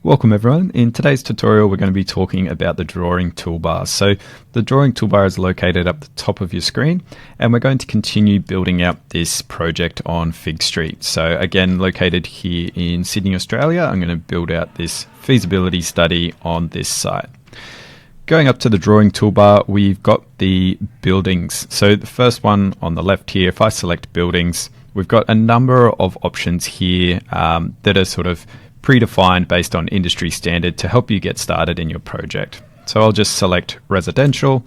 Welcome everyone. In today's tutorial we're going to be talking about the drawing toolbar. So the drawing toolbar is located up the top of your screen and we're going to continue building out this project on Fig Street. So again, located here in Sydney, Australia, I'm going to build out this feasibility study on this site. Going up to the drawing toolbar, we've got the buildings. So the first one on the left here, if I select buildings, we've got a number of options here that are sort of predefined based on industry standard to help you get started in your project. So I'll just select residential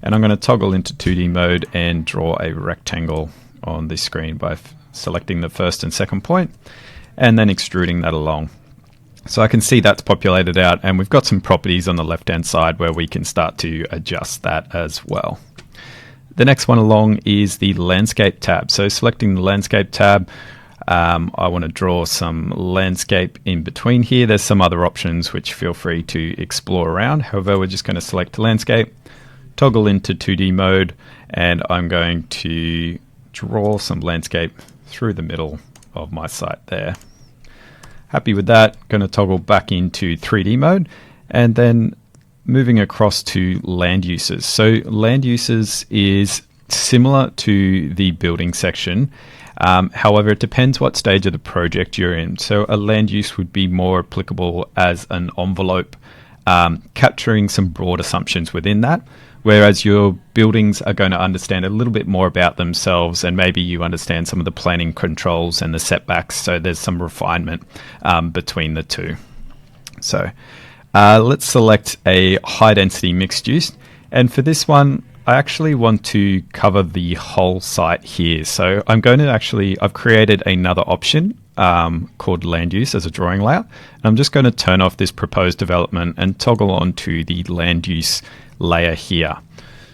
and I'm going to toggle into 2D mode and draw a rectangle on this screen by selecting the first and second point and then extruding that along. So I can see that's populated out and we've got some properties on the left hand side where we can start to adjust that as well. The next one along is the landscape tab. So selecting the landscape tab, I want to draw some landscape in between here. There's some other options which feel free to explore around. However, we're just going to select landscape, toggle into 2D mode, and I'm going to draw some landscape through the middle of my site there. Happy with that, going to toggle back into 3D mode and then moving across to land uses. So land uses is similar to the building section. However, it depends what stage of the project you're in. So a land use would be more applicable as an envelope, capturing some broad assumptions within that, whereas your buildings are going to understand a little bit more about themselves and maybe you understand some of the planning controls and the setbacks. So there's some refinement between the two. So let's select a high density mixed use. And for this one, I actually want to cover the whole site here. So I'm going to I've created another option called land use as a drawing layer. And I'm just going to turn off this proposed development and toggle on to the land use layer here.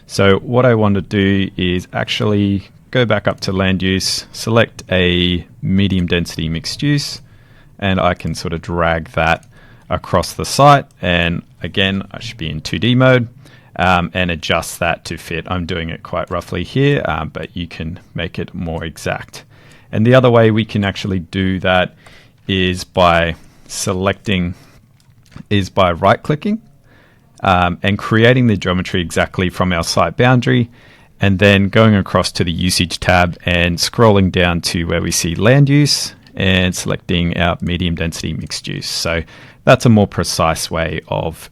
So what I want to do is actually go back up to land use, select a medium density mixed use, and I can sort of drag that across the site. And again, I should be in 2D mode. And adjust that to fit. I'm doing it quite roughly here, but you can make it more exact. And the other way we can actually do that is by right-clicking and creating the geometry exactly from our site boundary, and then going across to the usage tab and scrolling down to where we see land use and selecting our medium density mixed use. So that's a more precise way of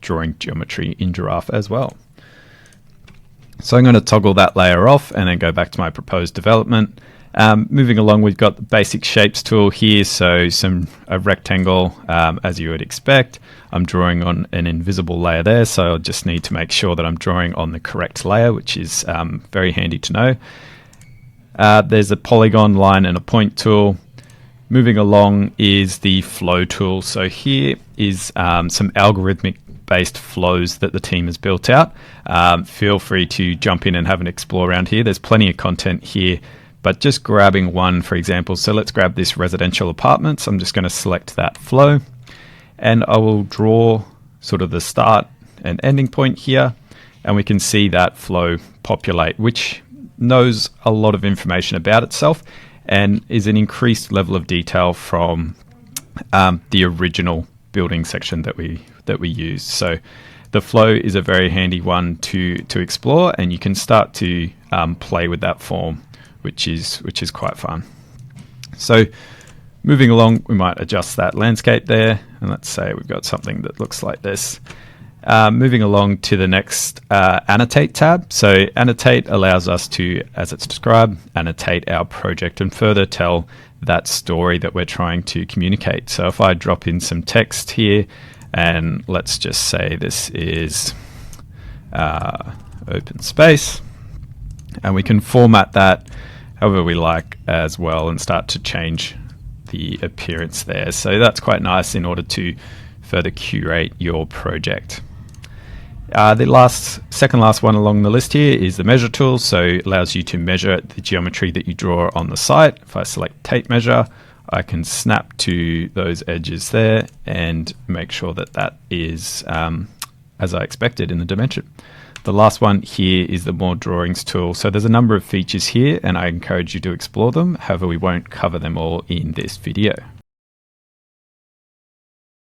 drawing geometry in Giraffe as well. So I'm going to toggle that layer off and then go back to my proposed development. Moving along, we've got the basic shapes tool here. So a rectangle, as you would expect. I'm drawing on an invisible layer there, so I just need to make sure that I'm drawing on the correct layer, which is very handy to know. There's a polygon, line, and a point tool. Moving along is the flow tool. So here is some algorithmic based flows that the team has built out. Feel free to jump in and have an explore around here. There's plenty of content here, but just grabbing one, for example. So let's grab this residential apartments. I'm just going to select that flow and I will draw sort of the start and ending point here. And we can see that flow populate, which knows a lot of information about itself and is an increased level of detail from the original building section that we used. So the flow is a very handy one to explore, and you can start to play with that form, which is quite fun. So moving along, we might adjust that landscape there, and let's say we've got something that looks like this. Moving along to the next Annotate tab. So Annotate allows us to, as it's described, annotate our project and further tell that story that we're trying to communicate. So if I drop in some text here, and let's just say this is open space, and we can format that however we like as well and start to change the appearance there. So that's quite nice in order to further curate your project. The second last one along the list here is the measure tool. So it allows you to measure the geometry that you draw on the site. If I select tape measure, I can snap to those edges there and make sure that that is as I expected in the dimension. The last one here is the more drawings tool. So there's a number of features here and I encourage you to explore them. However, we won't cover them all in this video.